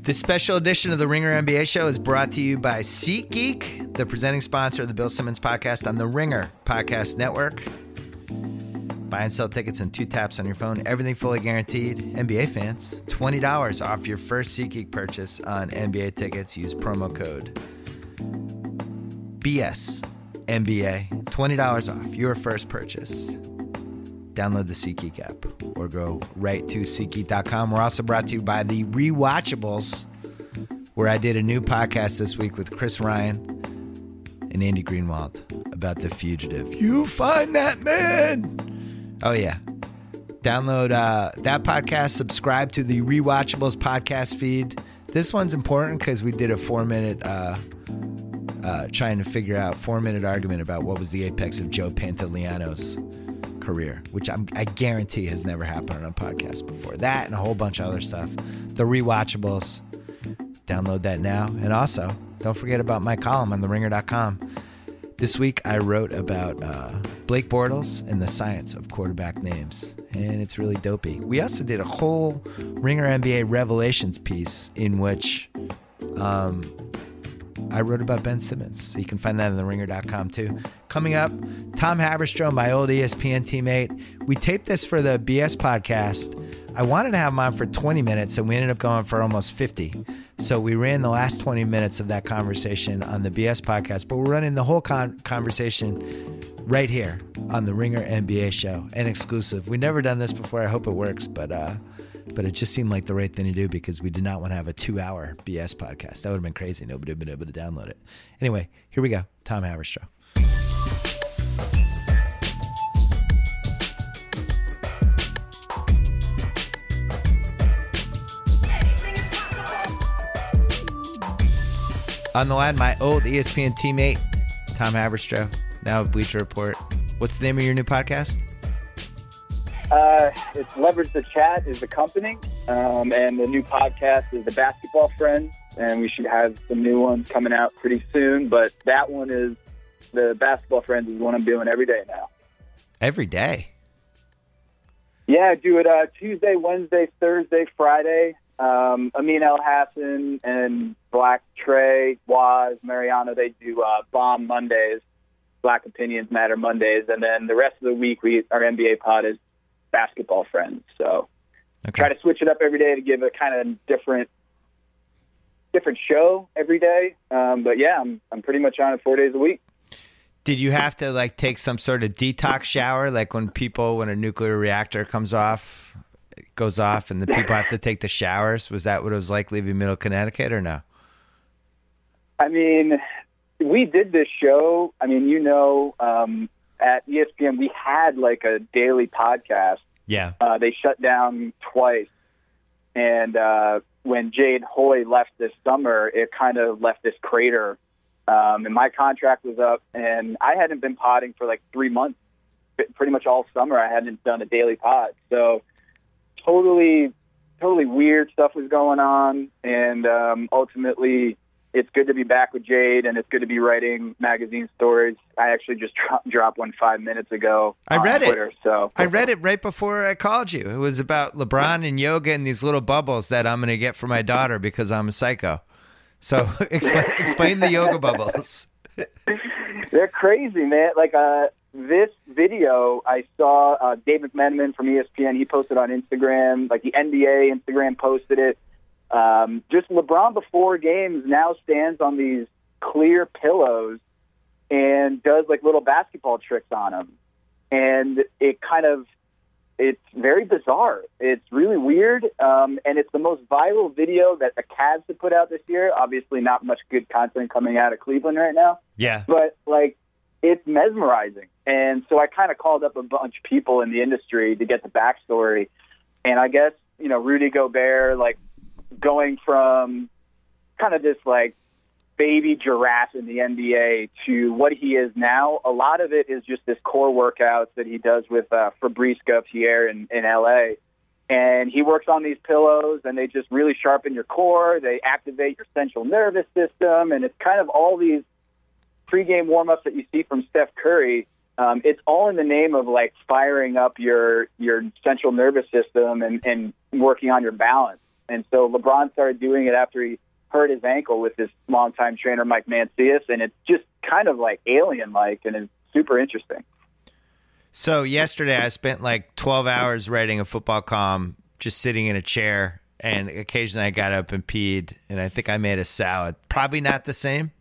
This special edition of the Ringer NBA Show is brought to you by SeatGeek, the presenting sponsor of the Bill Simmons podcast on the Ringer Podcast Network. Buy and sell tickets in 2 taps on your phone. Everything fully guaranteed. NBA fans, $20 off your first SeatGeek purchase on NBA tickets. Use promo code BSNBA. $20 off your first purchase. Download the SeatGeek app or go right to SeatGeek.com. We're also brought to you by the Rewatchables, where I did a new podcast this week with Chris Ryan and Andy Greenwald about The Fugitive. You find that man. Oh, yeah. Download that podcast. Subscribe to the Rewatchables podcast feed. This one's important because we did a 4-minute trying to figure out 4-minute argument about what was the apex of Joe Pantoliano's career, which I guarantee has never happened on a podcast before. That and a whole bunch of other stuff. The Rewatchables. Download that now. And also, don't forget about my column on theringer.com. This week, I wrote about Blake Bortles and the science of quarterback names, and it's really dopey. We also did a whole Ringer NBA Revelations piece in which I wrote about Ben Simmons, so you can find that on theringer.com too. Coming up, Tom Haberstroh, my old ESPN teammate. We taped this for the BS podcast. I wanted to have him on for 20 minutes, and we ended up going for almost 50. So we ran the last 20 minutes of that conversation on the BS podcast, but we're running the whole conversation right here on the Ringer NBA show, and exclusive. We've never done this before. I hope it works, but it just seemed like the right thing to do because we did not want to have a 2-hour BS podcast. That would have been crazy. Nobody would have been able to download it. Anyway, here we go. Tom Haberstroh. On the line, my old ESPN teammate, Tom Haberstroh, now of Bleacher Report. What's the name of your new podcast? It's Leverage the Chat is the company, and the new podcast is the Basketball Friends, and we should have some new ones coming out pretty soon, but that one is, the Basketball Friends is one I'm doing every day now. Every day? Yeah, I do it Tuesday, Wednesday, Thursday, Friday. Amin El Hassan and Black Trey, Waz, Mariano, they do Bomb Mondays, Black Opinions Matter Mondays, and then the rest of the week our NBA pod is Basketball Friends. So Try to switch it up every day to give a kind of different show every day. But yeah, I'm pretty much on it 4 days a week. Did you have to take some sort of detox shower, like when a nuclear reactor goes off and the people have to take the showers? Was that what it was like leaving Middle Connecticut, or no? I mean, we did this show. I mean, at ESPN, we had a daily podcast. Yeah. They shut down twice. And when Jade Hoy left this summer, it kind of left this crater. And my contract was up, and I hadn't been podding for 3 months. Pretty much all summer, I hadn't done a daily pod. So totally weird stuff was going on. And ultimately, it's good to be back with Jade, and it's good to be writing magazine stories. I actually just dropped one 5 minutes ago. I read Twitter, it. I read it right before I called you. It was about LeBron and yoga and these little bubbles that I'm going to get for my daughter because I'm a psycho. So explain the yoga bubbles. They're crazy, man. This video, I saw Dave McMenamin from ESPN. He posted on Instagram. The NBA Instagram posted it. Just LeBron before games now stands on these clear pillows and does little basketball tricks on them. And it's very bizarre. It's really weird. And it's the most viral video that the Cavs have put out this year. Obviously not much good content coming out of Cleveland right now. Yeah. But it's mesmerizing. And so I kind of called up a bunch of people in the industry to get the backstory. And I guess, Rudy Gobert, going from kind of this baby giraffe in the NBA to what he is now, a lot of it is just this core workouts that he does with Fabrice Gauthier in LA. And he works on these pillows, and they just really sharpen your core. They activate your central nervous system, and it's kind of all these pregame warm-ups that you see from Steph Curry. It's all in the name of firing up your central nervous system and working on your balance. And so LeBron started doing it after he hurt his ankle with his longtime trainer, Mike Mancias. And it's just kind of like alien-like, and it's super interesting. So yesterday I spent like 12 hours writing a football column, just sitting in a chair, and occasionally I got up and peed, and I think I made a salad. Probably not the same.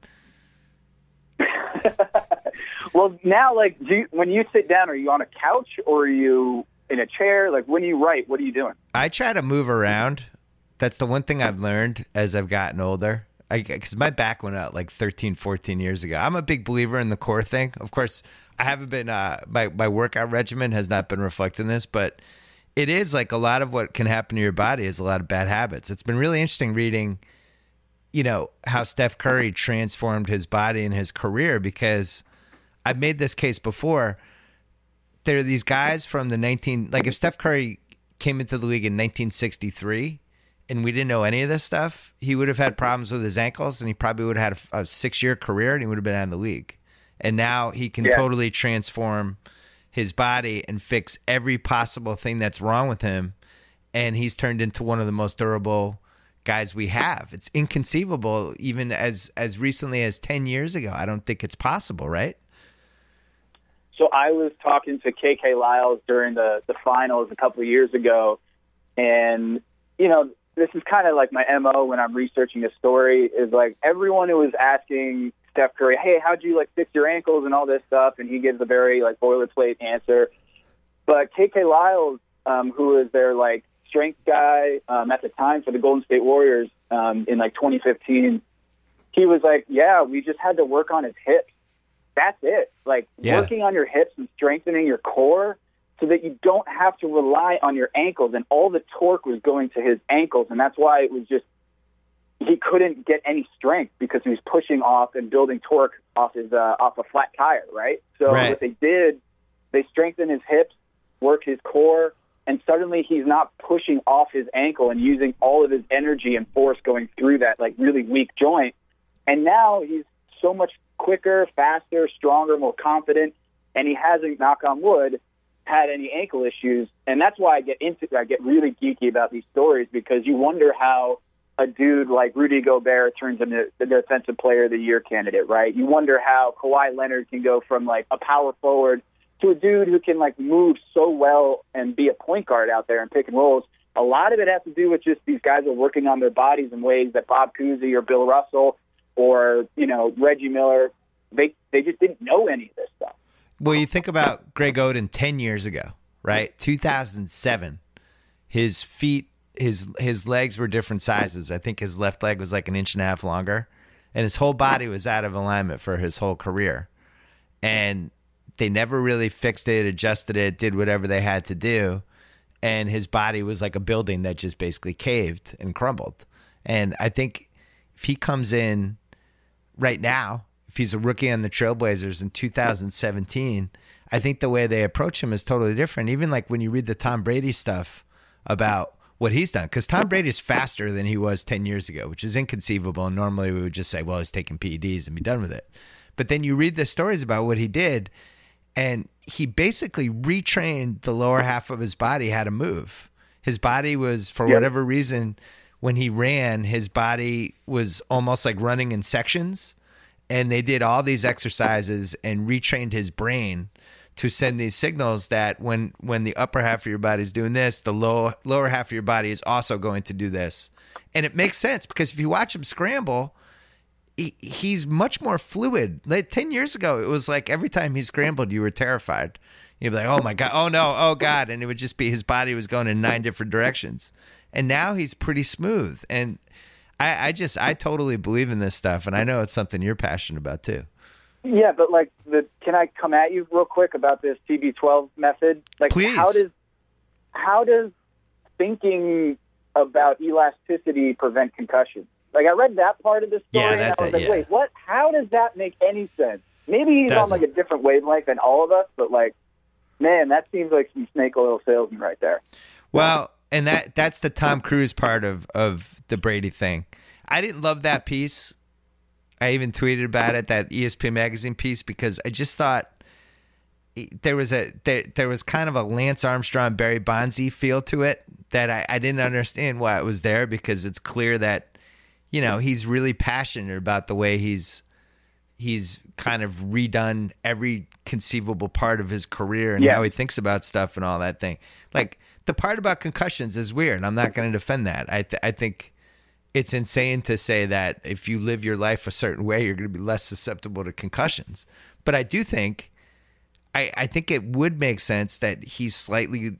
Well, now, like, when you sit down, are you on a couch or are you in a chair? Like, when you write, what are you doing? I try to move around. That's the one thing I've learned as I've gotten older. Because my back went out like 13, 14 years ago. I'm a big believer in the core thing. Of course, I haven't been, my workout regimen has not been reflecting this, but it is like a lot of what can happen to your body is a lot of bad habits. It's been really interesting reading, how Steph Curry transformed his body and his career, because I've made this case before. There are these guys from if Steph Curry came into the league in 1963 and we didn't know any of this stuff, he would have had problems with his ankles, and he probably would have had a 6-year career, and he would have been out of the league. And now he can totally transform his body and fix every possible thing that's wrong with him. And he's turned into one of the most durable guys we have. It's inconceivable, even as recently as 10 years ago. I don't think it's possible, right? So I was talking to KK Lyles during the finals a couple of years ago, and, this is kind of like my MO when I'm researching a story, is like everyone who was asking Steph Curry, hey, how'd you fix your ankles and all this stuff? And he gives a very boilerplate answer. But KK Lyles, who was their strength guy at the time for the Golden State Warriors in 2015, he was like, yeah, we just had to work on his hips. That's it. Working on your hips and strengthening your core so that you don't have to rely on your ankles. And all the torque was going to his ankles. And that's why it was just, he couldn't get any strength because he was pushing off and building torque off a flat tire, right? So What they did, they strengthened his hips, worked his core, and suddenly he's not pushing off his ankle and using all of his energy and force going through that really weak joint. And now he's so much quicker, faster, stronger, more confident, and he hasn't, knock on wood, had any ankle issues. And that's why I get really geeky about these stories, because you wonder how a dude like Rudy Gobert turns into the Defensive Player of the Year candidate, right? You wonder how Kawhi Leonard can go from a power forward to a dude who can move so well and be a point guard out there and pick and rolls. A lot of it has to do with just these guys are working on their bodies in ways that Bob Cousy or Bill Russell or Reggie Miller, they just didn't know any of this stuff. Well, you think about Greg Oden 10 years ago, right? 2007. His feet, his legs were different sizes. I think his left leg was 1.5 inches longer, and his whole body was out of alignment for his whole career. And they never really fixed it, adjusted it, did whatever they had to do. And his body was like a building that just basically caved and crumbled. And I think if he comes in right now, if he's a rookie on the Trailblazers in 2017, I think the way they approach him is totally different. Even when you read the Tom Brady stuff about what he's done, because Tom Brady's faster than he was 10 years ago, which is inconceivable. And normally we would just say, well, he's taking PEDs and be done with it. But then you read the stories about what he did, and he basically retrained the lower half of his body how to move. His body was, for whatever reason, when he ran, his body was almost like running in sections. And they did all these exercises and retrained his brain to send these signals that when the upper half of your body is doing this, the lower half of your body is also going to do this. And it makes sense, because if you watch him scramble, he's much more fluid. 10 years ago, it was every time he scrambled, you were terrified. You'd be like, oh my God, oh no, oh God. And it would just be his body was going in 9 different directions. And now he's pretty smooth. And I totally believe in this stuff, and I know it's something you're passionate about too. Yeah, but can I come at you real quick about this TB12 method? Please. How does thinking about elasticity prevent concussion? I read that part of the story, and I was wait, what? How does that make any sense? Maybe he's on a different wavelength than all of us, but man, that seems like some snake oil salesman right there. Well. And that's the Tom Cruise part of the Brady thing. I didn't love that piece. I even tweeted about it, that ESPN magazine piece, because I just thought, there was kind of a Lance Armstrong, Barry Bonds-y feel to it that I didn't understand why it was there, because it's clear that, you know, he's really passionate about the way he's kind of redone every conceivable part of his career and how he thinks about stuff and all that thing. Like, the part about concussions is weird. I'm not going to defend that. I think it's insane to say that if you live your life a certain way, you're going to be less susceptible to concussions. But I do think, I think it would make sense that he's slightly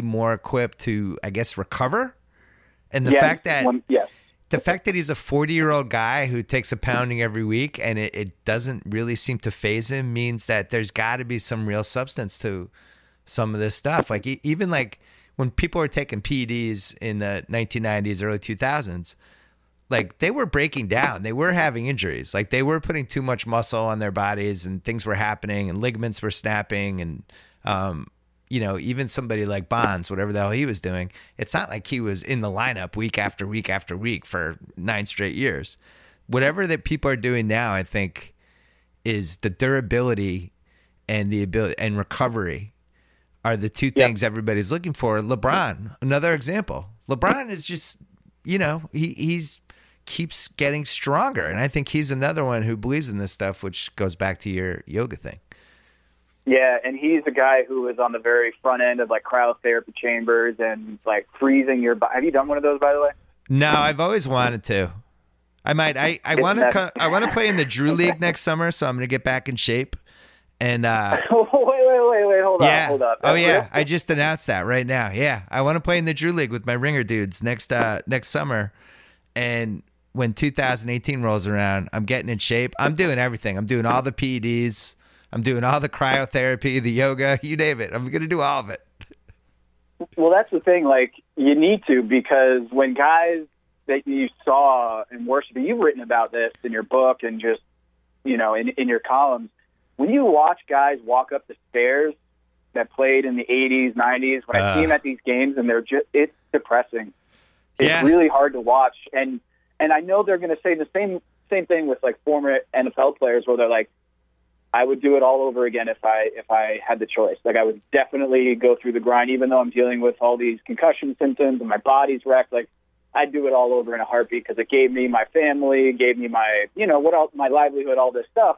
more equipped to, I guess, recover. And the fact that the fact that he's a 40-year-old guy who takes a pounding every week and it doesn't really seem to faze him means that there's got to be some real substance to some of this stuff. Like, even like when people were taking PEDs in the 1990s, early 2000s, like, they were breaking down. They were having injuries. Like, they were putting too much muscle on their bodies and things were happening and ligaments were snapping. And, you know, even somebody like Bonds, whatever the hell he was doing, it's not like he was in the lineup week after week after week for 9 straight years. Whatever that people are doing now, I think, is the durability and the ability and recovery are the two things everybody's looking for. LeBron, another example. LeBron is just, you know, he's keeps getting stronger. And I think he's another one who believes in this stuff, which goes back to your yoga thing. Yeah, and he's a guy who is on the very front end of like cryotherapy chambers and like freezing your body. Have you done one of those, by the way? No, I've always wanted to. I might. I want to play in the Drew League next summer, so I'm going to get back in shape. And wait, hold up. Oh yeah, I just announced that right now. Yeah, I want to play in the Drew League with my ringer dudes next summer. And when 2018 rolls around, I'm getting in shape. I'm doing everything. I'm doing all the PEDs. I'm doing all the cryotherapy, the yoga, you name it. I'm going to do all of it. Well, that's the thing. Like, you need to, because when guys that you saw and worship, you've written about this in your book and just, you know, in your columns, when you watch guys walk up the stairs that played in the 80s, 90s, when I see them at these games, and it's depressing. It's really hard to watch. And I know they're going to say the same thing with like former NFL players, where they're like, I would do it all over again if I had the choice. Like, I would definitely go through the grind, even though I'm dealing with all these concussion symptoms and my body's wrecked. Like, I'd do it all over in a heartbeat, because it gave me my family, gave me my, you know, what else, my livelihood, all this stuff.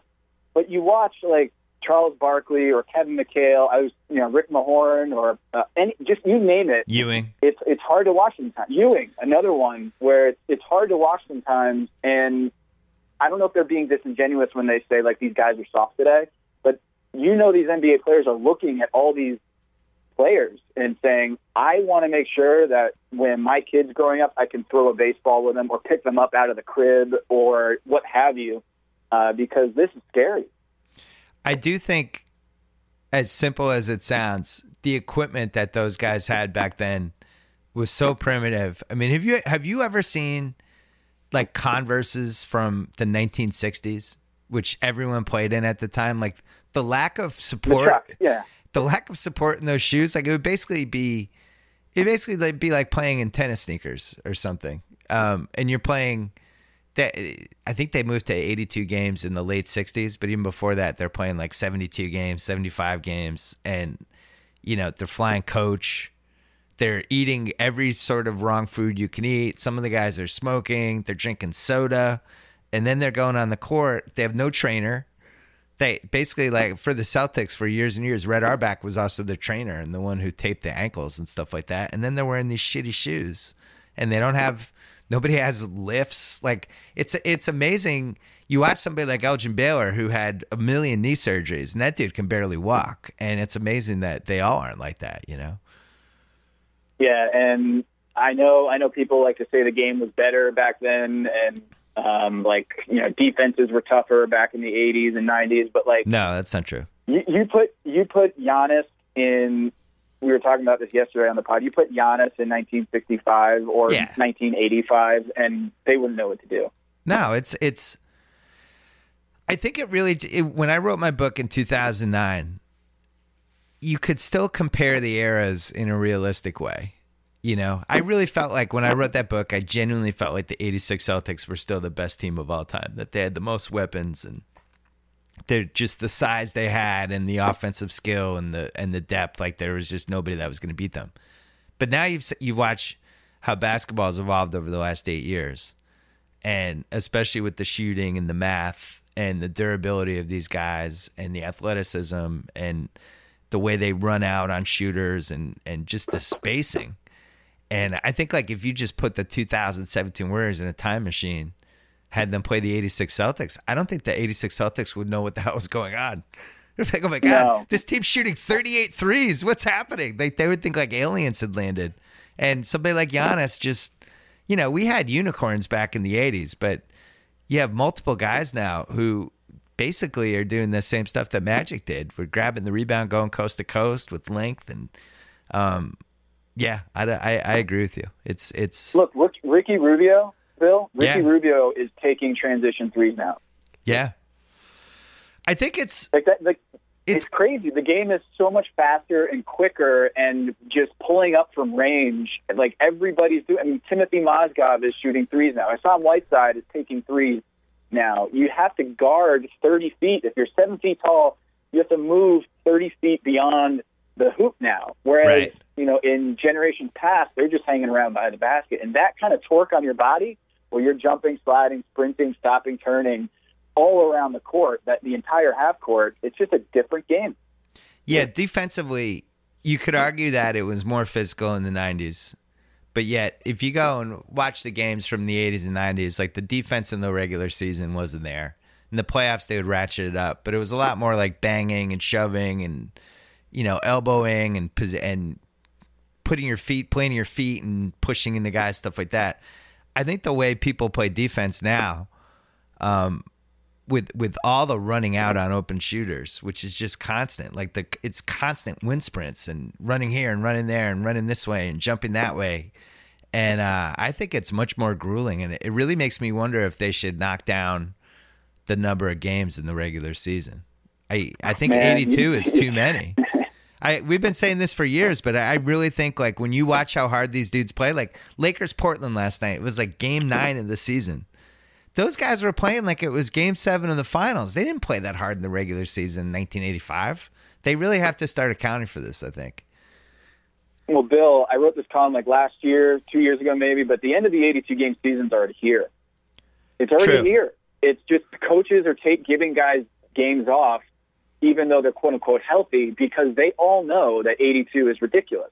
But you watch like Charles Barkley or Kevin McHale, Rick Mahorn, or just you name it. Ewing. It's hard to watch sometimes. Ewing, another one where it's hard to watch sometimes, and I don't know if they're being disingenuous when they say, like, these guys are soft today, but you know these NBA players are looking at all these players and saying, I want to make sure that when my kid's growing up, I can throw a baseball with them or pick them up out of the crib or what have you, because this is scary. I do think, as simple as it sounds, the equipment that those guys had back then was so primitive. I mean, have you ever seen like Converses from the 1960s, which everyone played in at the time? Like, the lack of support, the lack of support in those shoes, like, it would basically be like playing in tennis sneakers or something. And you're playing that. I think they moved to 82 games in the late 60s, but even before that, they're playing like 72 games, 75 games. And, you know, they're flying coach. They're eating every sort of wrong food you can eat. Some of the guys are smoking. They're drinking soda. And then they're going on the court. They have no trainer. They basically, like, for the Celtics for years and years, Red Auerbach was also the trainer and the one who taped the ankles and stuff like that. And then they're wearing these shitty shoes. And they don't have – nobody has lifts. Like, it's amazing. You watch somebody like Elgin Baylor, who had 1 million knee surgeries, and that dude can barely walk. And it's amazing that they all aren't like that, you know? Yeah, and I know people like to say the game was better back then, and defenses were tougher back in the 80s and 90s, but like, no, that's not true. You put Giannis in. We were talking about this yesterday on the pod. You put Giannis in 1965 or 1985, and they wouldn't know what to do. No, it's. I think it really. When I wrote my book in 2009. You could still compare the eras in a realistic way. You know, I really felt like when I wrote that book, I genuinely felt like the 86 Celtics were still the best team of all time, that they had the most weapons. And, they're just the size they had and the offensive skill and the depth. Like there was just nobody that was going to beat them. But now you've watched how basketball has evolved over the last 8 years, and especially with the shooting and the math and the durability of these guys and the athleticism and the way they run out on shooters and just the spacing. And I think like if you just put the 2017 Warriors in a time machine, had them play the 86 Celtics, I don't think the 86 Celtics would know what the hell was going on. They're like, oh my God, This team's shooting 38 threes. What's happening? They would think like aliens had landed. And somebody like Giannis just, we had unicorns back in the 80s, but you have multiple guys now who basically are doing the same stuff that Magic did. We're grabbing the rebound, going coast to coast with length. And I agree with you. It's Look, Ricky Rubio, Bill, Rubio is taking transition threes now. Yeah. I think it's like that. Like it's crazy. The game is so much faster and quicker, and just pulling up from range. Like everybody's doing. I mean, Timothy Mozgov is shooting threes now. Hassan Whiteside is taking threes now. You have to guard 30 feet. If you're 7 feet tall, you have to move 30 feet beyond the hoop now. Whereas, in generations past, they're just hanging around by the basket. And that kind of torque on your body, where you're jumping, sliding, sprinting, stopping, turning, all around the court, that the entire half court, it's just a different game. Yeah, defensively, you could argue that it was more physical in the 90s. But yet, if you go and watch the games from the 80s and 90s, like the defense in the regular season wasn't there. In the playoffs, they would ratchet it up. But it was a lot more like banging and shoving and, elbowing and putting your feet, planting your feet and pushing into guys, stuff like that. I think the way people play defense now, with all the running out on open shooters, which is just constant, like it's constant wind sprints and running here and running there and running this way and jumping that way. And I think it's much more grueling, and it really makes me wonder if they should knock down the number of games in the regular season. I think 82 is too many. We've been saying this for years, but I really think like when you watch how hard these dudes play, like Lakers Portland last night, it was like game 9 of the season. Those guys were playing like it was game 7 of the finals. They didn't play that hard in the regular season in 1985. They really have to start accounting for this, I think. Well, Bill, I wrote this column like last year, 2 years ago maybe, but the end of the 82-game season's already here. It's already here. It's just the coaches are giving guys games off, even though they're quote-unquote healthy, because they all know that 82 is ridiculous.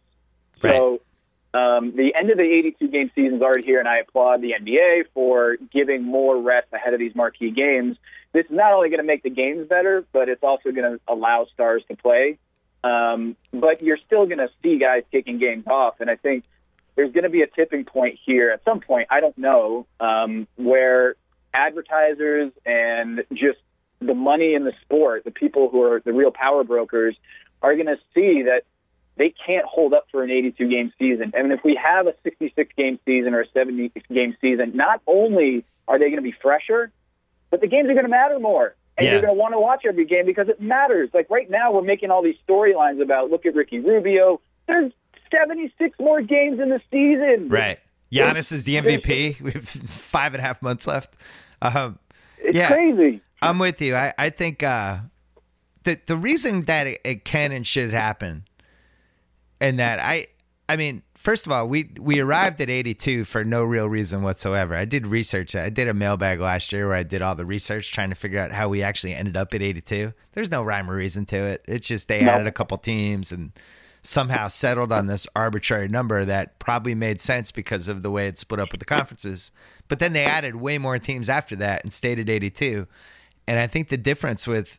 Right. So the end of the 82-game season is already here, and I applaud the NBA for giving more rest ahead of these marquee games. This is not only going to make the games better, but it's also going to allow stars to play. But you're still going to see guys taking games off, and I think there's going to be a tipping point here at some point, I don't know, where advertisers and just the money in the sport, the people who are the real power brokers, are going to see that they can't hold up for an 82-game season. I mean, if we have a 66-game season or a 70-game season, not only are they going to be fresher, but the games are going to matter more. And you're going to want to watch every game because it matters. Like right now, we're making all these storylines about, look at Ricky Rubio. There's 76 more games in the season. Right. Giannis is the MVP. We have 5.5 months left. It's crazy. I'm with you. I think the reason that it can and should happen, and that I mean, first of all, we arrived at 82 for no real reason whatsoever. I did research. I did a mailbag last year where I did all the research trying to figure out how we actually ended up at 82. There's no rhyme or reason to it. It's just they added a couple teams and somehow settled on this arbitrary number that probably made sense because of the way it's split up with the conferences. But then they added way more teams after that and stayed at 82. And I think the difference with,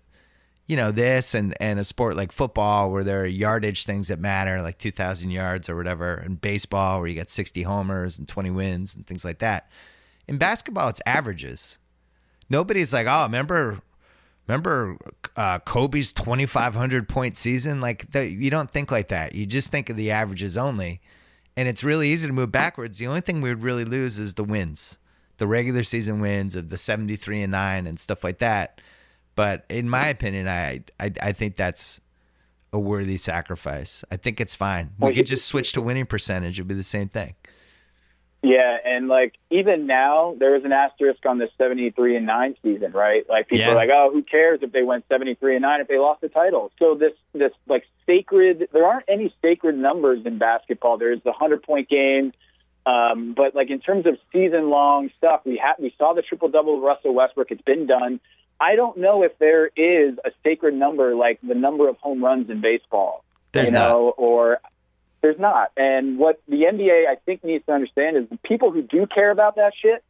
this and a sport like football where there are yardage things that matter, like 2,000 yards or whatever, and baseball where you got 60 homers and 20 wins and things like that. In basketball, it's averages. Nobody's like, oh, remember Kobe's 2,500-point season? Like, you don't think like that. You just think of the averages only. And it's really easy to move backwards. The only thing we would really lose is the wins, the regular season wins of the 73-9 and stuff like that. But in my opinion, I think that's a worthy sacrifice. I think it's fine. We could just switch to winning percentage. It'd be the same thing. Yeah, and like even now, there is an asterisk on the 73-9 season, right? Like people are like, oh, who cares if they went 73-9 if they lost the title? So this like sacred, there aren't any sacred numbers in basketball. There's the 100-point game, but like in terms of season-long stuff, we saw the triple-double with Russell Westbrook. It's been done. I don't know if there is a sacred number like the number of home runs in baseball. There's not. Or there's not. And what the NBA, I think, needs to understand is the people who do care about that shit,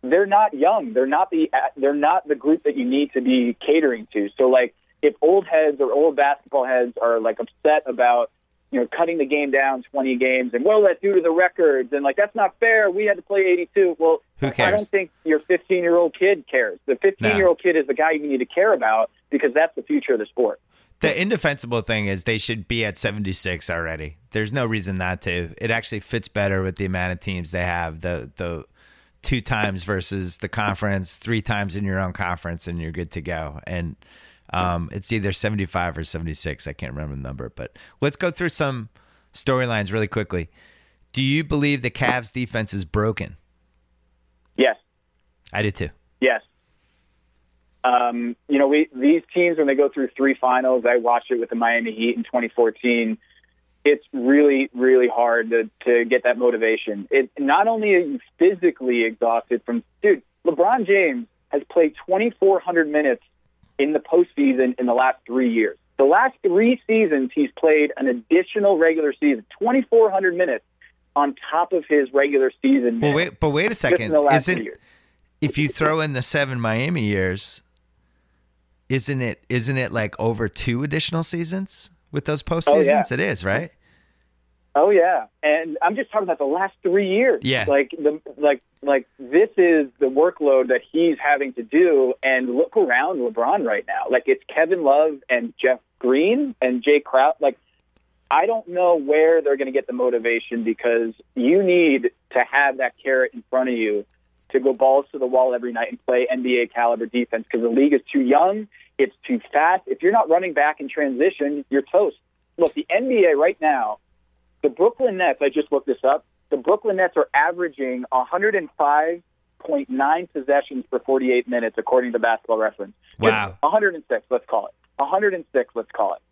they're not young. They're not the group that you need to be catering to. So, like, if old heads or old basketball heads are, like, upset about, cutting the game down 20 games and what will that do to the records? And, like, that's not fair. We had to play 82. Well, who cares? I don't think your 15-year-old kid cares. The 15-year-old kid is the guy you need to care about because that's the future of the sport. The indefensible thing is they should be at 76 already. There's no reason not to. It actually fits better with the amount of teams they have. The 2 times versus the conference, 3 times in your own conference, and you're good to go. And it's either 75 or 76. I can't remember the number. But let's go through some storylines really quickly. Do you believe the Cavs defense is broken? Yes. I do too. Yes. These teams, when they go through 3 finals, I watched it with the Miami Heat in 2014. It's really, really hard to get that motivation. It not only are you physically exhausted LeBron James has played 2,400 minutes in the postseason in the last 3 years. The last 3 seasons, he's played an additional regular season, 2,400 minutes on top of his regular season. Well, wait a second. If you throw in the 7 Miami years, isn't it like over 2 additional seasons with those postseasons? Oh, yeah. It is, right? Oh yeah, and I'm just talking about the last 3 years. Yeah, like this is the workload that he's having to do. And look around LeBron right now. Like it's Kevin Love and Jeff Green and Jay Crowder. Like I don't know where they're going to get the motivation because you need to have that carrot in front of you to go balls to the wall every night and play NBA caliber defense because the league is too young. It's too fast. If you're not running back in transition, you're toast. Look, the NBA right now, the Brooklyn Nets, I just looked this up, the Brooklyn Nets are averaging 105.9 possessions per 48 minutes, according to Basketball Reference. Wow. 106, let's call it. 106, let's call it.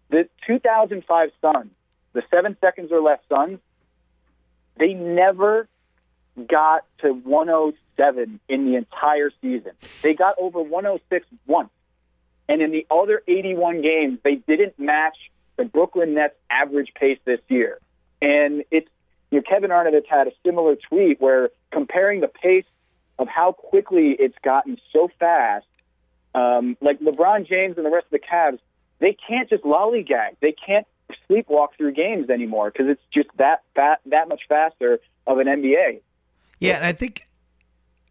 The 2005 Suns, the 7 seconds or less Suns, they never got to 107 in the entire season. They got over 106 once. And in the other 81 games, they didn't match the Brooklyn Nets average pace this year. And it's, Kevin Arnett had a similar tweet where comparing the pace of how quickly it's gotten so fast, like LeBron James and the rest of the Cavs, they can't just lollygag. They can't sleepwalk through games anymore because it's just that much faster of an NBA. Yeah, and I think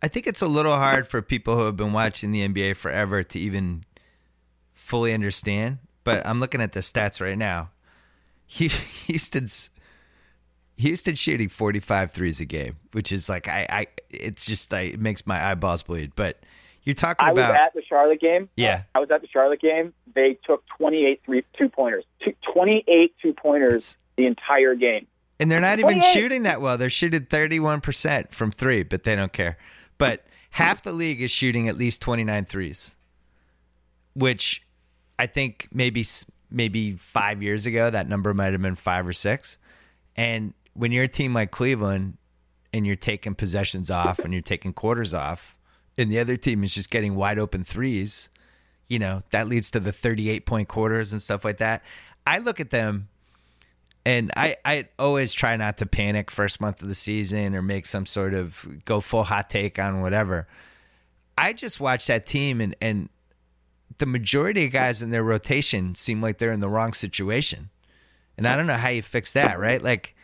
it's a little hard for people who have been watching the NBA forever to even fully understand. But I'm looking at the stats right now. Houston's shooting 45 threes a game, which is like it's just like it makes my eyeballs bleed. But you're talking about. I was at the Charlotte game. Yeah, I was at the Charlotte game. They took 28 two-pointers. 28 two-pointers the entire game. And they're not even shooting that well. They're shooting 31% from 3, but they don't care. But half the league is shooting at least 29 threes, which I think maybe 5 years ago that number might have been 5 or 6. And when you're a team like Cleveland and you're taking possessions off and you're taking quarters off, and the other team is just getting wide open threes, that leads to the 38-point quarters and stuff like that. I look at them. And I always try not to panic first month of the season or make some sort of go full hot take on whatever. I just watch that team and the majority of guys in their rotation seem like they're in the wrong situation. And I don't know how you fix that, right? Like,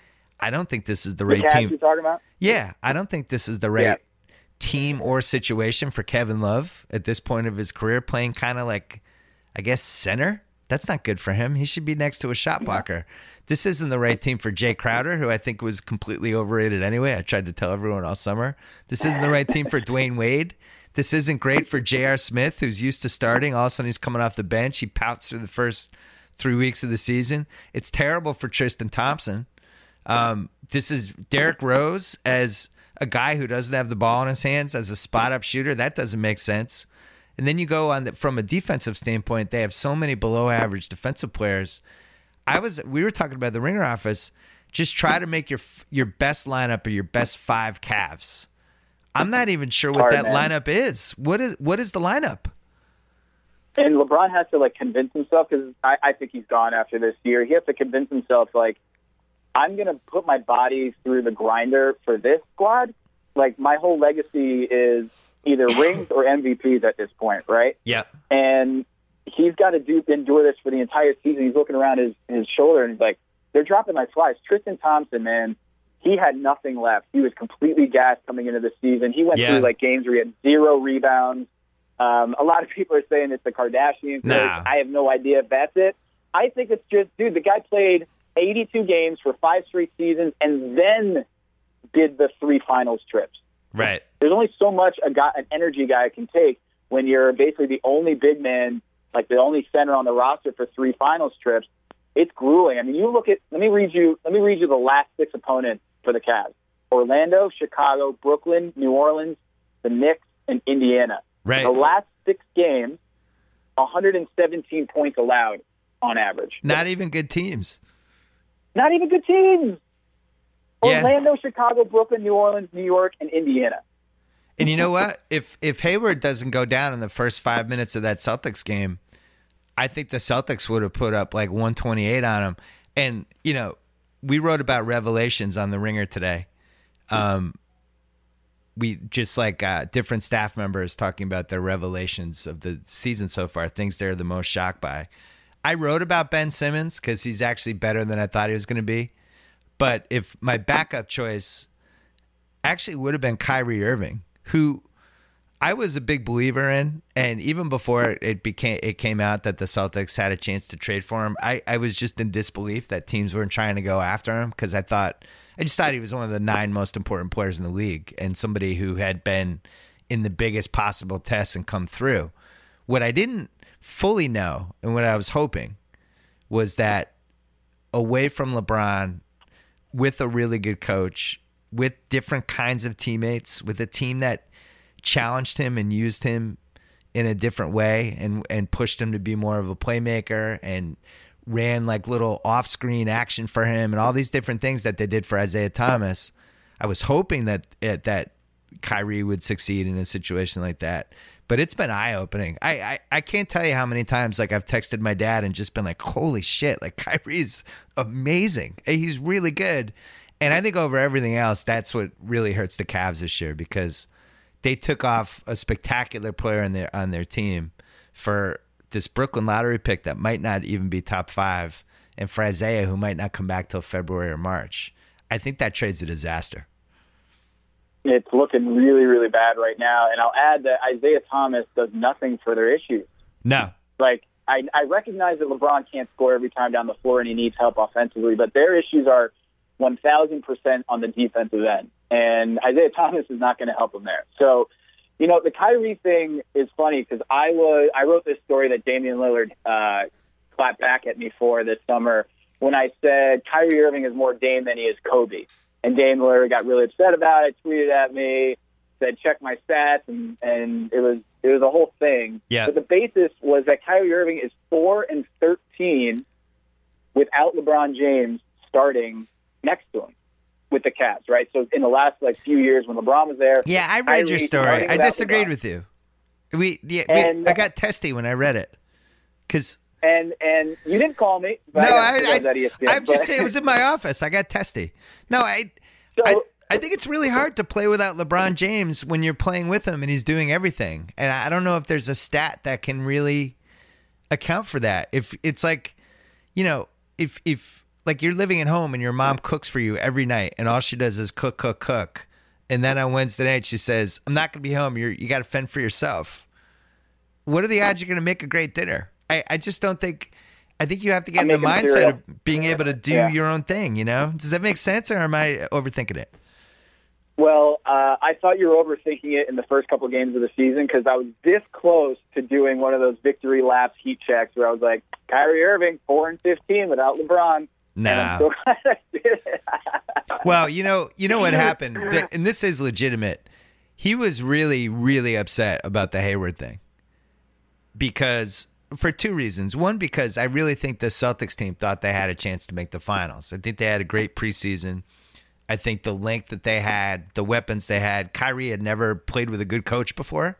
I don't think this is the right team. You're talking about? Yeah, I don't think this is the right team or situation for Kevin Love at this point of his career, playing kind of like, I guess, center. That's not good for him. He should be next to a shot blocker. This isn't the right team for Jay Crowder, who I think was completely overrated anyway. I tried to tell everyone all summer. This isn't the right team for Dwayne Wade. This isn't great for J.R. Smith, who's used to starting. All of a sudden, he's coming off the bench. He pouts through the first 3 weeks of the season. It's terrible for Tristan Thompson. This is Derrick Rose as a guy who doesn't have the ball in his hands as a spot-up shooter. That doesn't make sense. And then you go on from a defensive standpoint, they have so many below-average defensive players. We were talking about the Ringer office. Just try to make your best lineup or your best 5 Cavs. I'm not even sure what that lineup is. What is the lineup? And LeBron has to convince himself, because I think he's gone after this year. He has to convince himself I'm going to put my body through the grinder for this squad. My whole legacy is either rings or MVPs at this point, right? Yeah. And he's got to endure this for the entire season. He's looking around his shoulder, and he's like, they're dropping like flies. Tristan Thompson, man, he had nothing left. He was completely gassed coming into the season. He went through games where he had 0 rebounds. A lot of people are saying it's the Kardashians. Nah. I have no idea if that's it. I think it's just, the guy played 82 games for 5 straight seasons and then did the 3 finals trips. Right. There's only so much an energy guy can take when you're basically the only big man, the only center on the roster for 3 finals trips. It's grueling. I mean, you look at. Let me read you the last 6 opponents for the Cavs: Orlando, Chicago, Brooklyn, New Orleans, the Knicks, and Indiana. Right. The last 6 games, 117 points allowed on average. Not even good teams. Not even good teams. Yeah. Orlando, Chicago, Brooklyn, New Orleans, New York, and Indiana. And you know what? If Hayward doesn't go down in the first 5 minutes of that Celtics game, I think the Celtics would have put up 128 on him. And, we wrote about revelations on the Ringer today. We just different staff members talking about their revelations of the season so far, things they're the most shocked by. I wrote about Ben Simmons because he's actually better than I thought he was going to be. But if my backup choice actually would have been Kyrie Irving, who I was a big believer in, and even before it came out that the Celtics had a chance to trade for him, I was just in disbelief that teams weren't trying to go after him, because I just thought he was one of the 9 most important players in the league and somebody who had been in the biggest possible tests and come through. What I didn't fully know, and what I was hoping, was that away from LeBron, with a really good coach, with different kinds of teammates, with a team that challenged him and used him in a different way and pushed him to be more of a playmaker and ran little off-screen action for him and all these different things that they did for Isaiah Thomas. I was hoping that Kyrie would succeed in a situation like that. But it's been eye-opening. I can't tell you how many times I've texted my dad and just been like, holy shit, Kyrie's amazing. He's really good. And I think over everything else, that's what really hurts the Cavs this year, because they took off a spectacular player on their team for this Brooklyn lottery pick that might not even be top 5, and for Isaiah, who might not come back till February or March. I think that trade's a disaster. It's looking really, really bad right now. And I'll add that Isaiah Thomas does nothing for their issues. No. I recognize that LeBron can't score every time down the floor and he needs help offensively, but their issues are 1,000% on the defensive end. And Isaiah Thomas is not going to help them there. So, the Kyrie thing is funny, because I wrote this story that Damian Lillard clapped back at me for this summer when I said Kyrie Irving is more Dame than he is Kobe. And Dame Lillard got really upset about it, tweeted at me, said, check my stats, and it was a whole thing. Yeah. But the basis was that Kyrie Irving is 4-13 without LeBron James starting next to him with the Cavs, right? So in the last few years when LeBron was there. Yeah, I read your story. I disagreed with you. I got testy when I read it. And you didn't call me. No, I'm just saying it was in my office. I got testy. No, I think it's really hard to play without LeBron James when you're playing with him and he's doing everything. And I don't know if there's a stat that can really account for that. If it's if you're living at home and your mom cooks for you every night and all she does is cook. And then on Wednesday night she says, I'm not going to be home. You got to fend for yourself. What are the odds you're going to make a great dinner? I just don't think. I think you have to get in the mindset of being able to do your own thing. Does that make sense, or am I overthinking it? Well, I thought you were overthinking it in the first couple of games of the season, because I was this close to doing one of those victory laps heat checks where I was like, Kyrie Irving 4-15 without LeBron. No. And I'm so glad I did it. Well, you know what happened, and this is legitimate. He was really, really upset about the Hayward thing because for two reasons. One, because I really think the Celtics team thought they had a chance to make the finals. I think they had a great preseason. I think the length that they had, the weapons they had, Kyrie had never played with a good coach before,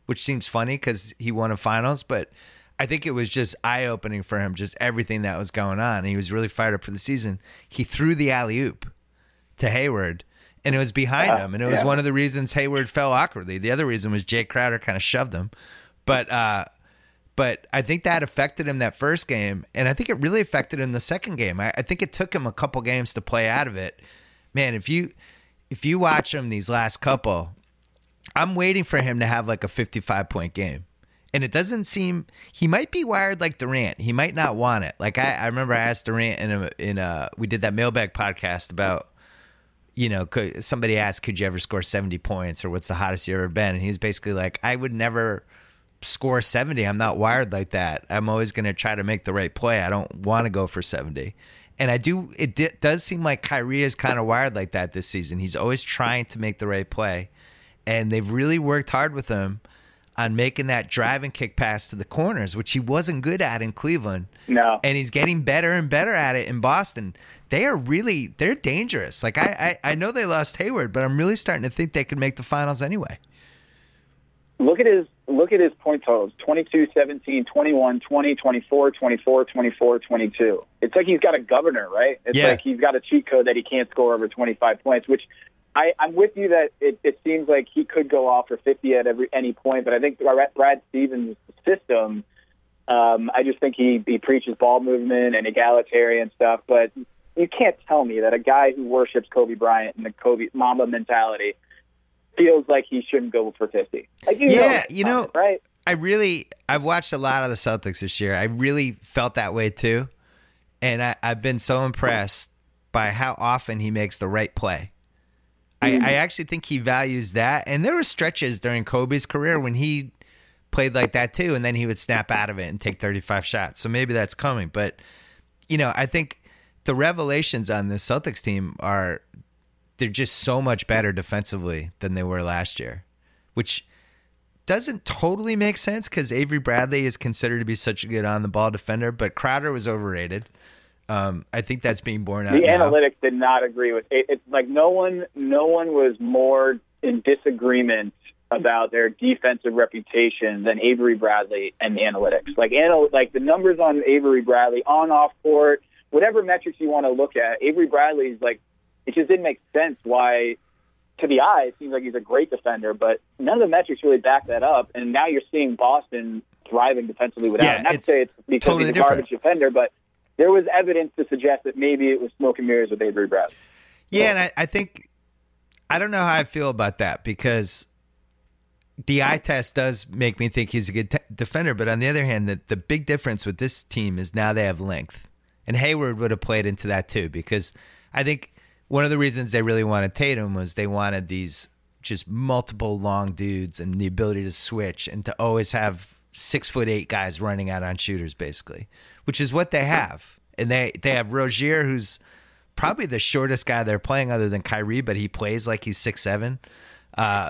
which seems funny because he won a finals, but I think it was just eye-opening for him, just everything that was going on. And he was really fired up for the season. He threw the alley-oop to Hayward, and it was behind him, and it was one of the reasons Hayward fell awkwardly. The other reason was Jay Crowder kind of shoved him. But I think that affected him that first game, and I think it really affected him the second game. I think it took him a couple games to play out of it. Man, if you watch him these last couple, I'm waiting for him to have like a 55-point game. And it doesn't seem – he might be wired like Durant. He might not want it. Like I remember I asked Durant we did that mailbag podcast about, somebody asked, could you ever score 70 points or what's the hottest you've ever been? And he was basically like, I would never score 70. I'm not wired like that. I'm always going to try to make the right play. I don't want to go for 70. And it does seem like Kyrie is kind of wired like that this season. He's always trying to make the right play. And they've really worked hard with him on making that drive and kick pass to the corners, which he wasn't good at in Cleveland. No. And he's getting better and better at it in Boston. They're dangerous. Like I know they lost Hayward, but I'm really starting to think they could make the finals anyway. Look at his point totals: 22, 17, 21, 20, 24, 24, 24, 22. It's like he's got a governor, right? It's like he's got a cheat code that he can't score over 25 points, which I'm with you that it seems like he could go off for 50 at any point, but I think Brad Stevens' system, I just think he preaches ball movement and egalitarian stuff, but you can't tell me that a guy who worships Kobe Bryant and the Kobe Mamba mentality feels like he shouldn't go for 50. Like, right? I've watched a lot of the Celtics this year. I really felt that way too. And I've been so impressed by how often he makes the right play. I actually think he values that. And there were stretches during Kobe's career when he played like that too, and then he would snap out of it and take 35 shots. So maybe that's coming. But, I think the revelations on this Celtics team they're just so much better defensively than they were last year, which doesn't totally make sense because Avery Bradley is considered to be such a good on-the-ball defender, but Crowder was overrated. I think that's being borne out now. Analytics did not agree with it. It's like no one was more in disagreement about their defensive reputation than Avery Bradley and the analytics. Like the numbers on Avery Bradley on off court, whatever metrics you want to look at, Avery Bradley's like, it just didn't make sense why, to the eye, it seems like he's a great defender, but none of the metrics really back that up. And now you're seeing Boston thriving defensively without him. Not to say it's because totally he's a different garbage defender, but there was evidence to suggest that maybe it was smoke and mirrors with Avery Bradley. Yeah, and I think I don't know how I feel about that because the eye test does make me think he's a good defender. But on the other hand, the big difference with this team is now they have length. And Hayward would have played into that too because I think one of the reasons they really wanted Tatum was they wanted these just multiple long dudes and the ability to switch and to always have 6'8" guys running out on shooters, basically, which is what they have. And they have Rozier, who's probably the shortest guy they're playing other than Kyrie, but he plays like he's 6'7".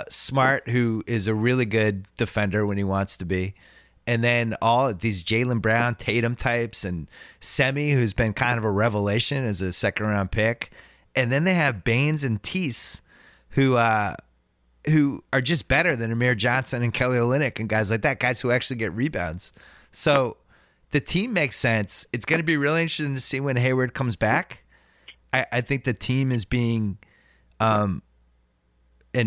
Smart, who is a really good defender when he wants to be. And then all these Jaylen Brown, Tatum types, and Semi, who's been kind of a revelation as a second-round pick. And then they have Baines and Tease, who are just better than Amir Johnson and Kelly Olynyk and guys like that, guys who actually get rebounds. So the team makes sense. It's going to be really interesting to see when Hayward comes back. I think the team is being, and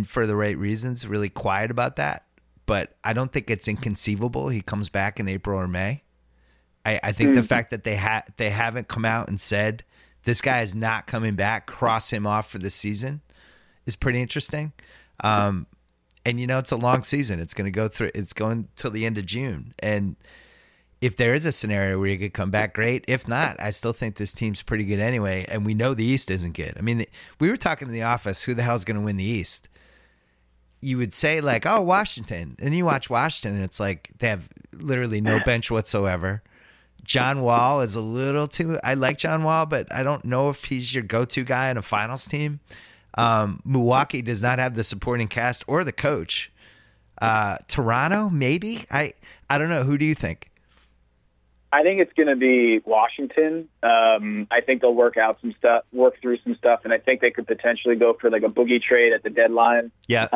for the right reasons, really quiet about that. But I don't think it's inconceivable he comes back in April or May. I think the fact that they haven't come out and said this guy is not coming back, cross him off for the season, is pretty interesting. And it's a long season. It's going till the end of June. And if there is a scenario where he could come back, great. If not, I still think this team's pretty good anyway. And we know the East isn't good. I mean, we were talking in the office, who the hell's going to win the East? You would say like, oh, Washington. And you watch Washington and it's like they have literally no bench whatsoever. John Wall is a little too. I like John Wall, but I don't know if he's your go-to guy in a finals team. Milwaukee does not have the supporting cast or the coach. Toronto, maybe. I don't know. Who do you think? I think it's going to be Washington. I think they'll work through some stuff, and I think they could potentially go for like a Boogie trade at the deadline. Yeah.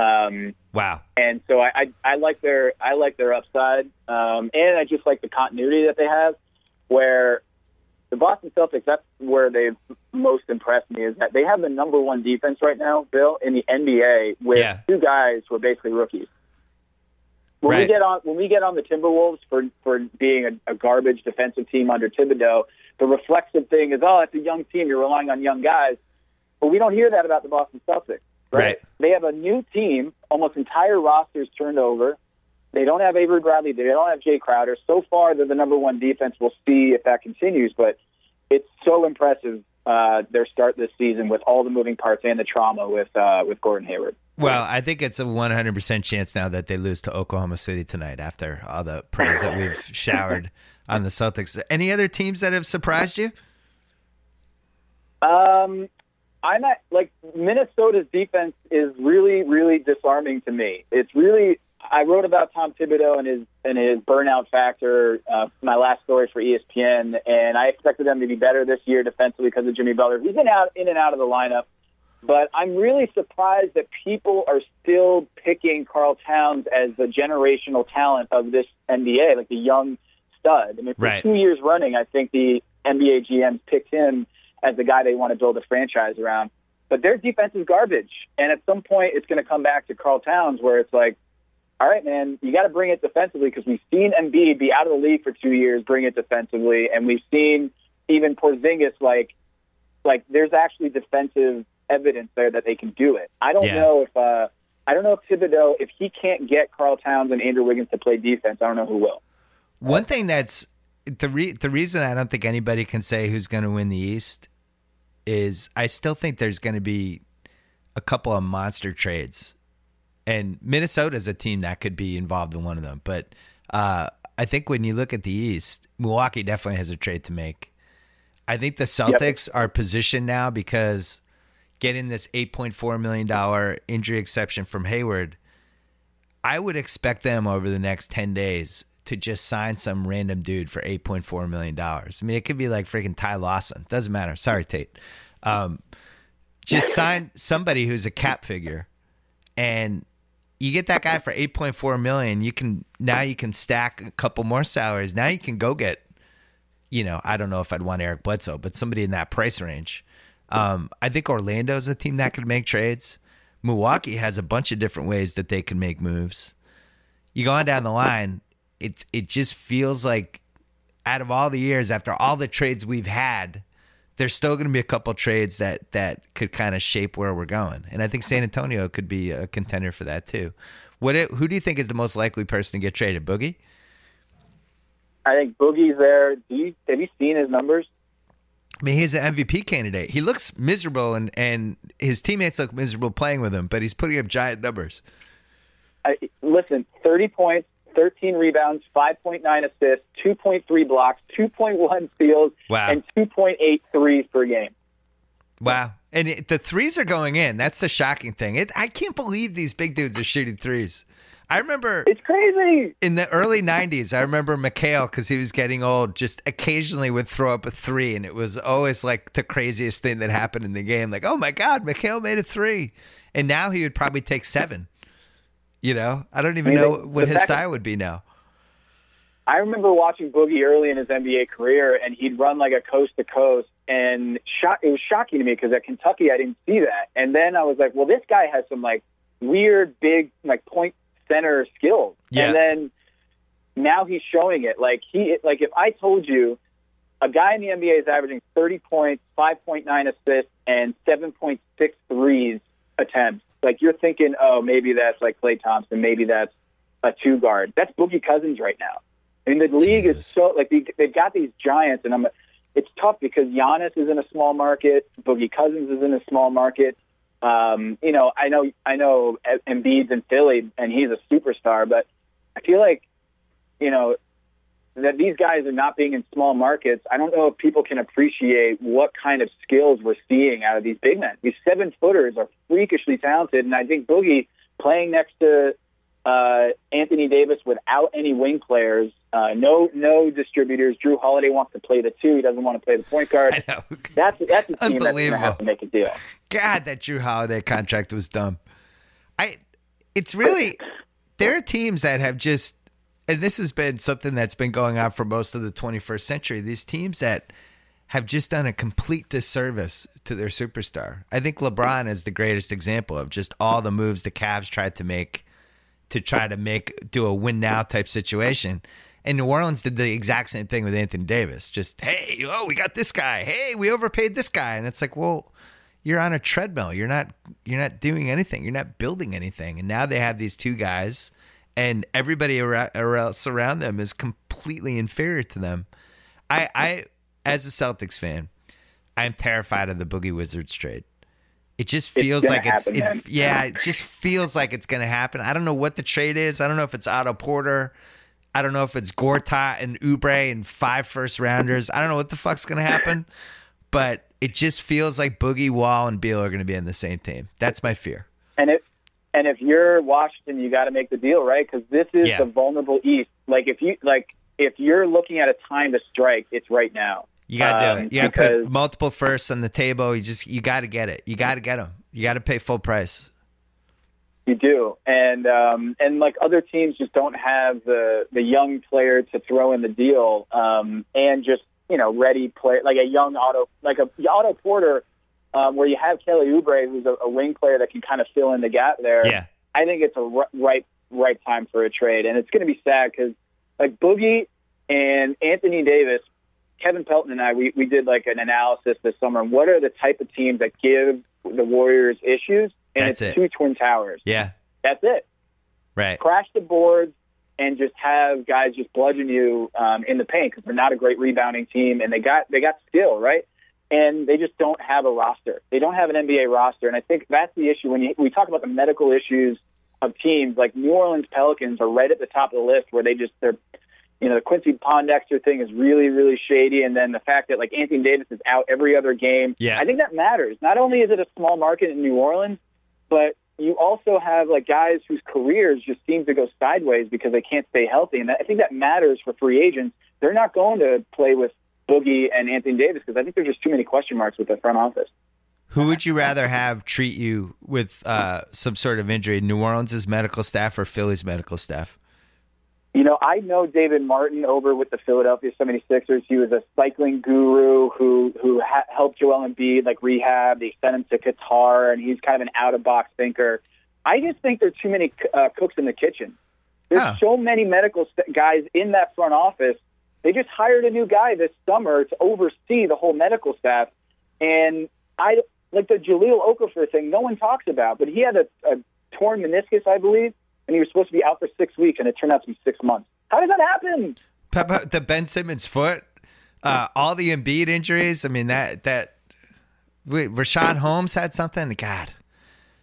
Wow. And so I like their upside, and I just like the continuity that they have. Where the Boston Celtics, that's where they've most impressed me, is that they have the number one defense right now, Bill, in the NBA with two guys who are basically rookies. When we get on the Timberwolves for being a garbage defensive team under Thibodeau, the reflexive thing is, it's a young team, you're relying on young guys. But we don't hear that about the Boston Celtics, right? They have a new team, almost entire rosters turned over. They don't have Avery Bradley. They don't have Jay Crowder. So far, they're the number one defense. We'll see if that continues, but it's so impressive, their start this season with all the moving parts and the trauma with Gordon Hayward. Well, I think it's a 100% chance now that they lose to Oklahoma City tonight after all the praise that we've showered on the Celtics. Any other teams that have surprised you? I'm not, like, Minnesota's defense is really, really disarming to me. It's really, I wrote about Tom Thibodeau and his burnout factor, my last story for ESPN, and I expected them to be better this year defensively because of Jimmy Butler. He's been in and out of the lineup. But I'm really surprised that people are still picking Karl Towns as the generational talent of this NBA, like the young stud. I mean, for 2 years running, I think the NBA GMs picked him as the guy they want to build a franchise around. But their defense is garbage. And at some point, it's going to come back to Karl Towns where it's like, all right, man, you got to bring it defensively because we've seen Embiid be out of the league for 2 years, bring it defensively. And we've seen even Porzingis, like there's actually defensive evidence there that they can do it. I don't know if Thibodeau, if he can't get Karl Towns and Andrew Wiggins to play defense, I don't know who will. One thing that's the reason I don't think anybody can say who's going to win the East is I still think there's going to be a couple of monster trades, and Minnesota's a team that could be involved in one of them. But I think when you look at the East, Milwaukee definitely has a trade to make. I think the Celtics are positioned now because getting this $8.4 million injury exception from Hayward, I would expect them over the next 10 days to just sign some random dude for $8.4 million. I mean, it could be like freaking Ty Lawson. Doesn't matter. Sorry, Tate. Just sign somebody who's a cap figure, and you get that guy for $8.4 million. You can stack a couple more salaries. Now you can go get, I don't know if I'd want Eric Bledsoe, but somebody in that price range. I think Orlando's a team that could make trades. Milwaukee has a bunch of different ways that they can make moves. You go on down the line, it just feels like out of all the years, after all the trades we've had, there's still going to be a couple trades that could kind of shape where we're going. And I think San Antonio could be a contender for that too. Who do you think is the most likely person to get traded? Boogie? I think Boogie's there. Have you seen his numbers? I mean, he's an MVP candidate. He looks miserable, and his teammates look miserable playing with him, but he's putting up giant numbers. Listen, 30 points, 13 rebounds, 5.9 assists, 2.3 blocks, 2.1 steals, and 2.8 threes per game. Wow. And the threes are going in. That's the shocking thing. I can't believe these big dudes are shooting threes. I remember it's crazy. In the early 90s, I remember McHale, because he was getting old, just occasionally would throw up a three, and it was always like the craziest thing that happened in the game. Like, oh my God, McHale made a three. And now he would probably take 7. I don't even know what his style would be now. I remember watching Boogie early in his NBA career, and he'd run like a coast to coast, and it was shocking to me because at Kentucky I didn't see that. And then I was like, well, this guy has some like weird big like point center skills. Yeah. And then now he's showing it. Like if I told you a guy in the NBA is averaging 30 points, 5.9 assists, and 7.6 threes attempts, like you're thinking, oh, maybe that's like Klay Thompson, maybe that's a 2 guard. That's Boogie Cousins right now. I mean, the league is so like they've got these giants, and it's tough because Giannis is in a small market, Boogie Cousins is in a small market. I know Embiid's in Philly and he's a superstar, but I feel like, that these guys are not being in small markets, I don't know if people can appreciate what kind of skills we're seeing out of these big men. These 7-footers are freakishly talented, and I think Boogie playing next to Anthony Davis without any wing players, no distributors. Drew Holiday wants to play the 2. He doesn't want to play the point guard. I know. That's a team that's going to have to make a deal. God, that Drew Holiday contract was dumb. It's really, there are teams that have just, and this has been something that's been going on for most of the 21st century, these teams that have just done a complete disservice to their superstar. I think LeBron is the greatest example of just all the moves the Cavs tried to make to try to do a win now type situation. And New Orleans did the exact same thing with Anthony Davis. Just, hey, we got this guy. Hey, we overpaid this guy. And it's like, well, you're on a treadmill. You're not doing anything. You're not building anything. And now they have these 2 guys, and everybody else around them is completely inferior to them. I as a Celtics fan, I'm terrified of the Boogie Wizards trade. It just feels like it just feels like it's going to happen. I don't know what the trade is. I don't know if it's Otto Porter. I don't know if it's Gortat and Oubre and 5 first-rounders. I don't know what the fuck's going to happen, but it just feels like Boogie, Wall, and Beal are going to be in the same team. That's my fear. And if you're Washington, you got to make the deal, right? Because this is the vulnerable East. If you're looking at a time to strike, it's right now. You got to do it. You got to put multiple firsts on the table. You got to get it. You got to get them. You got to pay full price. You do, and like other teams just don't have the young player to throw in the deal, and just ready player like a young Otto Porter, where you have Kelly Oubre, who's a wing player that can kind of fill in the gap there. Yeah, I think it's a right time for a trade, and it's going to be sad because like Boogie and Anthony Davis. Kevin Pelton and I, we did like an analysis this summer. What are the type of teams that give the Warriors issues? And it's 2 Twin Towers. Yeah. That's it. Right. Crash the boards and just have guys just bludgeon you in the paint because they're not a great rebounding team, and they got skill, right? And they just don't have a roster. They don't have an NBA roster, and I think that's the issue when we talk about the medical issues of teams. Like New Orleans Pelicans are right at the top of the list where they're the Quincy Pondexter thing is really, really shady. And then the fact that like Anthony Davis is out every other game. Yeah. I think that matters. Not only is it a small market in New Orleans, but you also have like guys whose careers just seem to go sideways because they can't stay healthy. And I think that matters for free agents. They're not going to play with Boogie and Anthony Davis because I think there's just too many question marks with the front office. Who would you rather have treat you with some sort of injury, New Orleans' medical staff or Philly's medical staff? I know David Martin over with the Philadelphia 76ers. He was a cycling guru who helped Joel Embiid like rehab. They sent him to Qatar, and he's kind of an out-of-box thinker. I just think there are too many cooks in the kitchen. There's so many medical guys in that front office. They just hired a new guy this summer to oversee the whole medical staff. And like the Jahlil Okafor thing, no one talks about, but he had a torn meniscus, I believe. And he was supposed to be out for 6 weeks, and it turned out to be 6 months. How did that happen? The Ben Simmons foot, all the Embiid injuries. I mean, Rashad Holmes had something. God,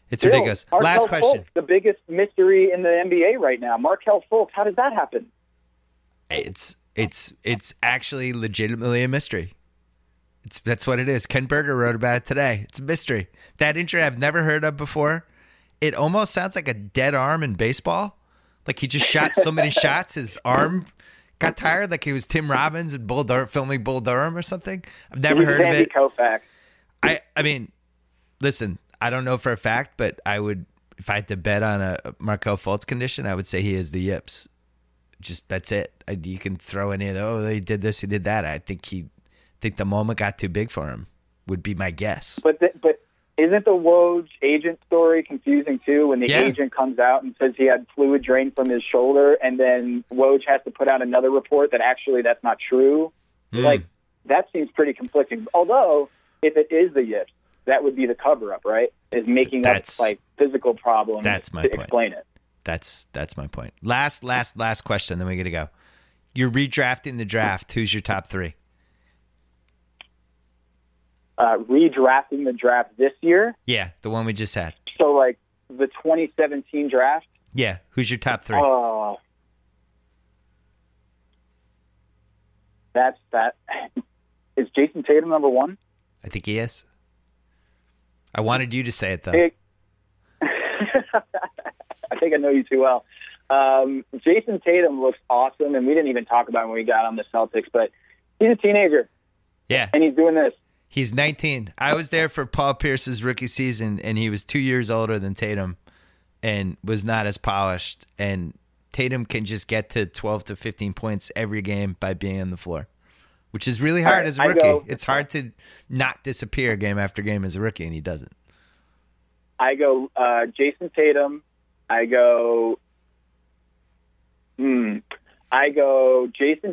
it's ridiculous. Last question. Fultz, the biggest mystery in the NBA right now. Markelle Fultz. How does that happen? It's actually legitimately a mystery. That's what it is. Ken Berger wrote about it today. It's a mystery. That injury I've never heard of before. It almost sounds like a dead arm in baseball. Like he just shot so many shots, his arm got tired. Like he was Tim Robbins and filming Bull Durham or something. I've never heard of it. Koufax. I mean, listen, I don't know for a fact, but I would, if I had to bet on a Markelle Fultz condition, I would say he is the yips. Just that's it. You can throw any of they did this, he did that. I think the moment got too big for him. Would be my guess. But isn't the Woj agent story confusing too when the agent comes out and says he had fluid drain from his shoulder and then Woj has to put out another report that actually that's not true? Like, that seems pretty conflicting. Although, if it is the yips, that would be the cover-up, right? Is making up like physical problems explain it. That's my point. Last question, then we got to go. You're redrafting the draft. Who's your top 3? Redrafting the draft this year? Yeah, the one we just had. So, like, the 2017 draft? Yeah. Who's your top 3? That. Is Jason Tatum number one? I think he is. I wanted you to say it, though. I think I know you too well. Jason Tatum looks awesome, and we didn't even talk about him when we got on the Celtics, but he's a teenager. Yeah. And he's doing this. He's 19. I was there for Paul Pierce's rookie season, and he was 2 years older than Tatum and was not as polished. And Tatum can just get to 12 to 15 points every game by being on the floor, which is really hard as a rookie. It's hard to not disappear game after game as a rookie, and he doesn't. I go Jason Tatum. I go Jason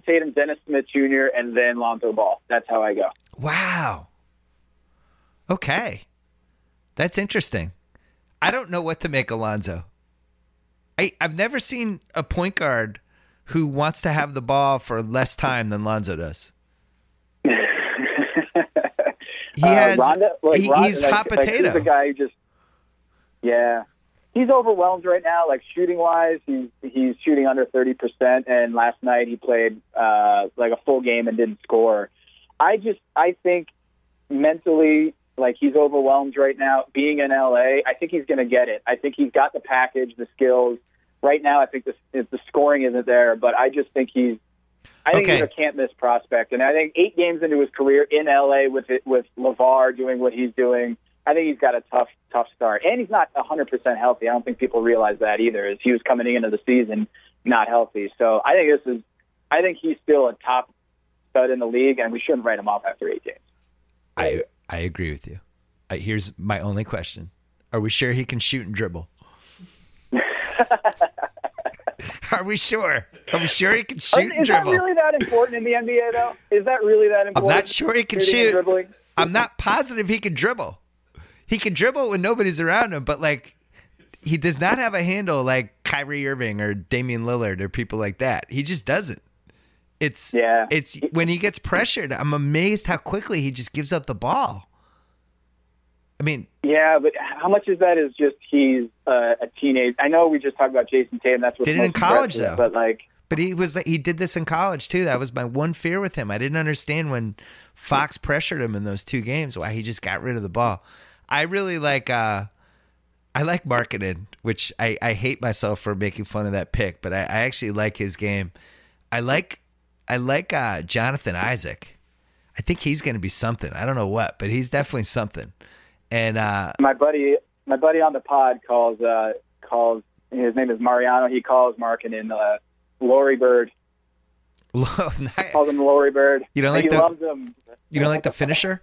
Tatum, Dennis Smith Jr., and then Lonzo Ball. That's how I go. Wow. Okay. That's interesting. I don't know what to make of Lonzo. I've never seen a point guard who wants to have the ball for less time than Lonzo does. He has. He's hot potato. He's a guy who just. Yeah, he's overwhelmed right now. Like shooting wise, he's shooting under 30%. And last night he played like a full game and didn't score. I think mentally, like he's overwhelmed right now. Being in LA, I think he's going to get it. I think he's got the package, the skills. Right now, I think the scoring isn't there, but I just think he's a can't-miss prospect. And I think 8 games into his career in LA with LeVar doing what he's doing, I think he's got a tough start. And he's not 100% healthy. I don't think people realize that either, as he was coming into the season not healthy. So I think he's still a top stud in the league, and we shouldn't write him off after 8 games. I agree with you. Here's my only question. Are we sure he can shoot and dribble? Are we sure? Are we sure he can shoot and dribble? Is that really that important in the NBA, though? Is that really that important? I'm not sure he can shoot. I'm not positive he can dribble. He can dribble when nobody's around him, but like he does not have a handle like Kyrie Irving or Damian Lillard or people like that. He just doesn't. It's when he gets pressured, I'm amazed how quickly he just gives up the ball. I mean, yeah, but how much of that is just he's a teenage? I know we just talked about Jason Tatum. That's what did it in college though. But he did this in college too. That was my one fear with him. I didn't understand when Fox pressured him in those 2 games why he just got rid of the ball. I really like I like Markkanen, which I hate myself for making fun of that pick, but I actually like his game. I like Jonathan Isaac. I think he's going to be something. I don't know what, but he's definitely something. And my buddy on the pod calls his name is Mariano. He calls Markkanen Laurie Bird. Calls him Laurie Bird. You don't like he loves him. You don't like the finisher?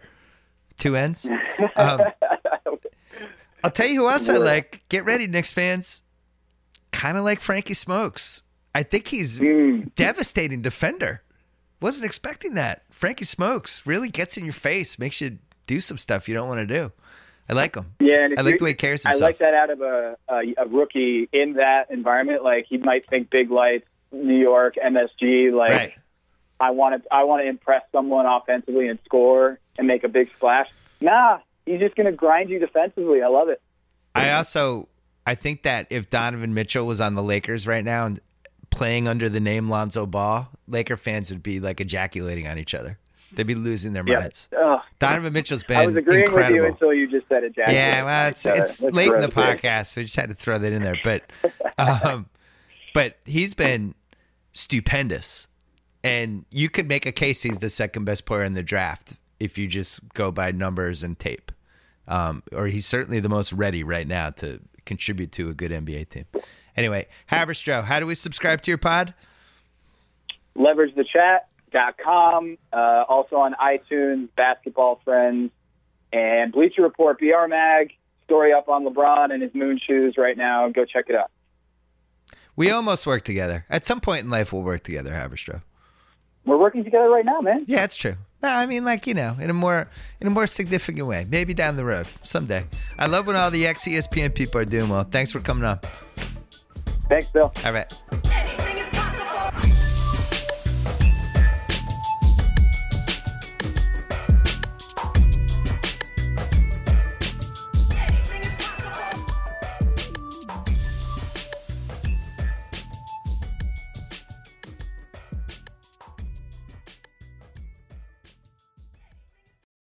2 ends. I'll tell you who else I like. Get ready, Knicks fans. Kind of like Frankie Smokes. I think he's devastating defender. Wasn't expecting that. Frankie Smokes really gets in your face, makes you do some stuff you don't want to do. I like him. Yeah, and I like the way he carries himself. I like that out of a rookie in that environment. Like he might think big lights, New York, MSG. Like right. I want to impress someone offensively and score and make a big splash. Nah, he's just going to grind you defensively. I love it. I think that if Donovan Mitchell was on the Lakers right now and playing under the name Lonzo Ball, Laker fans would be like ejaculating on each other. They'd be losing their minds. Donovan Mitchell's been incredible. I was agreeing with you until you just said ejaculate. Yeah, well, it's late in the podcast, so we just had to throw that in there. But he's been stupendous. And you could make a case he's the second best player in the draft if you just go by numbers and tape. Or he's certainly the most ready right now to contribute to a good NBA team. Anyway, Haberstroh, how do we subscribe to your pod? LeverageTheChat.com, also on iTunes, Basketball Friends, and Bleacher Report, BR Mag, story up on LeBron and his moon shoes right now. Go check it out. We almost work together. At some point in life, we'll work together, Haberstroh. We're working together right now, man. Yeah, it's true. No, I mean, like, in a more significant way. Maybe down the road, someday. I love when all the ex-ESPN people are doing well. Thanks for coming on. Thanks, Bill. All right.